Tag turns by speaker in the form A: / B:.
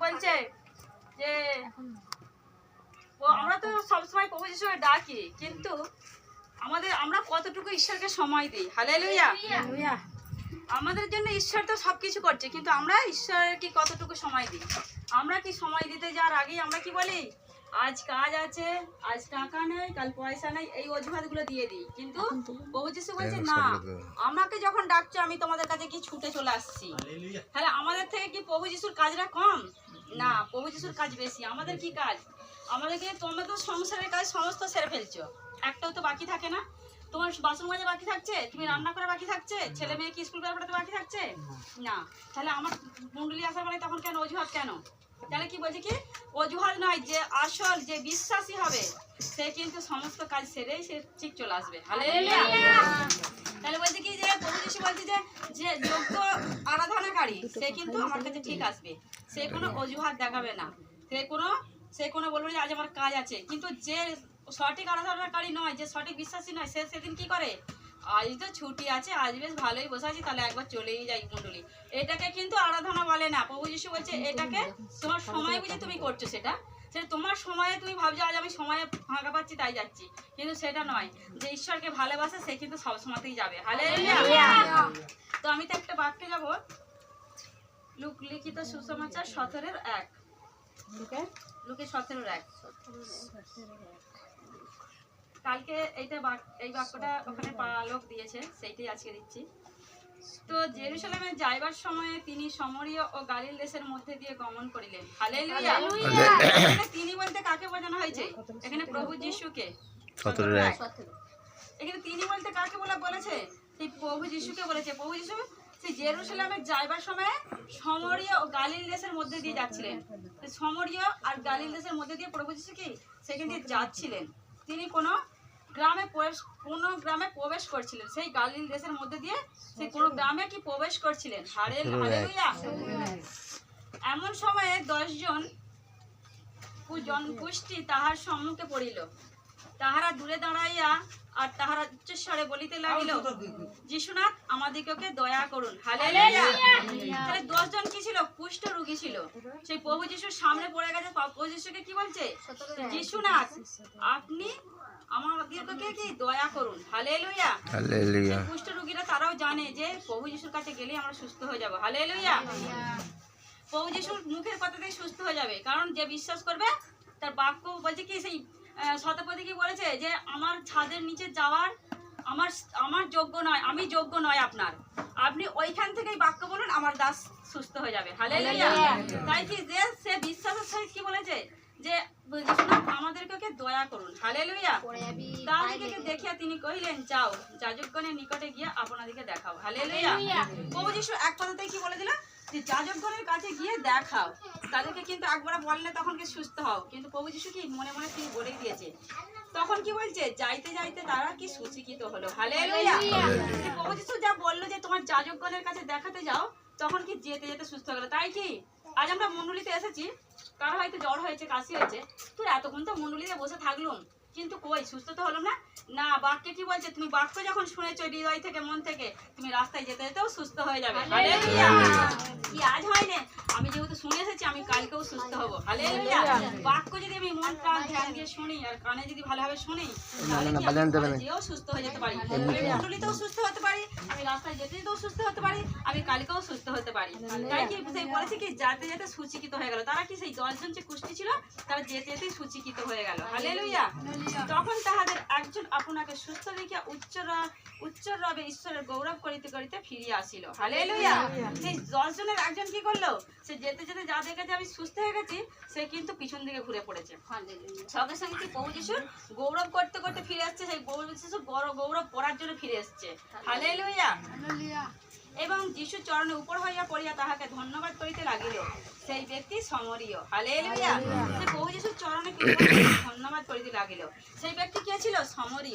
A: বলছে যে আমরা তো সবসময় প্রভু যিশুকে ডাকি, কিন্তু আমরা কতটুকু ঈশ্বরকে সময় দিই। হালেলুয়া। আমাদের জন্য ঈশ্বর তো সবকিছু করছে, কিন্তু আমরা ঈশ্বরের কি কতটুকু সময় দিই? আমরা কি সময় দিতে যাওয়ার আগেই আমরা কি বলি, আজ কাজ আছে, আজ টাকা নেই, কাল পয়সা নেই, এই অজুহাতগুলো দিয়ে দিই। কিন্তু প্রভু যিশু বলছে না, আমাকে যখন ডাকছো আমি তোমাদের কাছে কি ছুটে চলে আসছি। তাহলে আমাদের থেকে কি প্রভু যিশুর কাজটা কম? না, প্রভু যিশুর কাজ বেশি। আমাদের কি কাজ? আমাদেরকে তোমরা তো সংসারের কাজ সমস্ত সেরে ফেলছো, একটাও তো বাকি থাকে না। তোমার বাসন মাজা বাকি থাকছে, তুমি রান্না করা বাকি থাকছে, ছেলে মেয়েকে স্কুল করা পড়াতে বাকি থাকছে না। তাহলে আমার মন্ডলী আসা মানে তখন কেন অজুহাত কেন? তাহলে কি বলছে কি অজুহাত নয়, যে আসল যে বিশ্বাসী হবে সে কিন্তু সমস্ত কাজ সেরেই সে ঠিক চলে আসবে। হালেলুয়া। তাহলে বলছে কি যে প্রভু যিশু বলছে যে যোগ্য আরাধনাকারী সে কিন্তু আমার কাছে ঠিক আসবে, সে কোনো অজুহাত দেখাবে না, সে কোনো বলবে যে আজ আমার কাজ আছে। কিন্তু যে সঠিক আরাধনাকারী নয়, যে সঠিক বিশ্বাসী নয়, সে সেদিন কি করে, আজ তো ছুটি আছে, আজ বেশ ভালোই বসে আছি, তাহলে একবার চলেই যাই মন্ডলী। এটাকে কিন্তু আরাধনা বলে না। প্রভু যিশু বলছে এটাকে তোমার সময় বুঝে তুমি করছো, সেটা তোমার সময়ে তুমি ভাবছো আজ আমি সময়ে ফাঁকা পাচ্ছি তাই যাচ্ছি, কিন্তু সেটা নয়। যে ঈশ্বরকে ভালোবাসে সে কিন্তু সবসময়তেই যাবে। হালেলুয়া। তো আমি তো একটা বাক্যে যাব, লুক লিখিত সুসমাচার 17:1। লুকে 17:1। কালকে এই বাক্যটা ওখানে লোক দিয়েছে, সেইটাই আজকে দিচ্ছি। তো জেরুসালেমে যাইবার সময়ে তিনি সমরীয় ও গালিল দেশের মধ্যে দিয়ে গমন করিলেন। হালেলুয়া। তিনি বলতে কাকে বোঝানো হয়েছে এখানে? প্রভু যিশুকে। এখানে তিনি বলতে কাকে বলেছে? সেই প্রভু যিশুকে বলেছে। প্রভু যিশু সেই জেরুসালেমে যাইবার সময় সমরীয় ও গালিল দেশের মধ্যে দিয়ে যাচ্ছিলেন। সমরীয় আর গালিল দেশের মধ্যে দিয়ে প্রভু যিশু কি সেখান দিয়ে যাচ্ছিলেন। তিনি কোনো গ্রামে প্রবেশ করছিলেন, সেই গালিল দেশের মধ্যে দিয়ে সেই কোনো গ্রামে কি প্রবেশ করছিলেন। হালেলুয়া। এমন সময়ে 10 জন পুষ্টি তাহার সম্মুখে পড়িল। তাহারা দূরে দাঁড়াইয়া আর তাহারা উচ্চস্বরে বলিতে লাগিল, যিশুনাথ আমাদিগকে দয়া করুন। হালেলুয়া। তাহলে 10 জন কি ছিল? কুষ্ঠ রোগী ছিল। সেই প্রভু যিশুর সামনে পড়ে গেছে। প্রভু যিশুকে কি বলছে? যিশুনাথ আপনি আমাদেরকে কি দয়া করুন। হালেলুয়া। হালেলুয়া। কুষ্ঠ রোগীরা তারাও জানে যে প্রভু যিশুর কাছে গেলে আমরা সুস্থ হয়ে যাব। হালেলুয়া। প্রভু যিশুর মুখের কথাতেই সুস্থ হয়ে যাবে, কারণ যে বিশ্বাস করবে তার বাক্য বলছে কি, সেই শতপদী কি বলেছে যে আমার ছাদের নিচে যাওয়ার আমার যোগ্য নয়, আমি যোগ্য নয় আপনার, আপনি ওইখান থেকেই বাক্য বলুন, আমার দাস সুস্থ হয়ে যাবে। হালেলুয়া। তাই কি যে সে বিশ্বাসের সহিত কি বলেছে যে আমাদেরকে দয়া করুন। হালেলুয়া। তাদেরকে দেখিয়া তিনি কহিলেন, যাও যাজকগণের নিকটে গিয়ে আপনাদেরকে দেখাও। হালেলুয়া। প্রভু যিশু এক কথাতেই কি বলে দিল যে যাজকগণের কাছে গিয়ে দেখাও। তাদেরকে কিন্তু একবার বললে তখন কি সুস্থ হও, কিন্তু প্রভু যিশু কি মনে মনে তিনি বলেই দিয়েছে। তখন কি বলছে? যাইতে যাইতে তারা কি সুচিকিত হলো। হালেলুয়া। প্রভু যিশু যা বললো যে তোমার যাজকগণের কাছে দেখাতে যাও, তখন কি যেতে যেতে সুস্থ হয়ে গেল। তাই কি আজ আমরা মণ্ডলীতে এসেছি, কারো হয়তো জ্বর হয়েছে, কাশি হয়েছে, তো এতক্ষণ তো মণ্ডলীতে বসে থাকলাম, কিন্তু কই সুস্থ তো হলাম না। না, বাক্যে কি বলছে? তুমি বাক্য যখন শুনেছো হৃদয় থেকে, মন থেকে, তুমি রাস্তায় যেতে যেতেও সুস্থ হয়ে যাবে। হালেলুয়া। কি আজ হয় না? আমি যেহেতু শুনে এসেছি, আমি কালকেও সুস্থ হব। হালেলুয়া। বাক্য যদি আমি মন প্রাণ ধ্যান দিয়ে শুনি আর কানে যদি ভালোভাবে শুনি, তাহলে কি আমি যেও সুস্থ হয়ে যেতে পারি, মণ্ডলীতেও সুস্থ হতে পারি, আমি রাস্তায় যেতে যেতেও সুস্থ হতে পারি, আমি কালকেও সুস্থ হতে পারি। তাই কি সেই বলেছে কি যেতে যেতে সুচিকিত হয়ে গেল। তারা কি সেই 10 জন যে কুষ্ঠী ছিল তারা যেতে যেতেই সুচিকিত হয়ে গেল। হালেলুয়া। তখন তাহাদের একজন আপনাকে সুস্থ দেখিয়া উচ্চ রবে ঈশ্বরের গৌরব করিতে করিতে ফিরিয়া আসিল। হালেলুয়া। সেই 10 জনের একজন কি করলো? সে যেতে যেতে যা দেখেছে আমি সুস্থ হয়ে গেছি, সে কিন্তু পিছন দিকে ঘুরে পড়েছে। সঙ্গে সঙ্গে কি প্রভু যিশুর গৌরব করতে করতে ফিরে আসছে, সেই প্রভু যিশু গৌরব করার জন্য ফিরে এসছে। হালেলুয়া। এবং যিশু চরণে উপর হইয়া পড়িয়া তাহাকে ধন্যবাদ করিতে লাগিল। সেই ব্যক্তি সমরীয়। হালেলুয়া। প্রভু যিশুর চরণে ধন্যবাদ করিতে লাগিল। সেই ব্যক্তি কে ছিল? সমরীয়।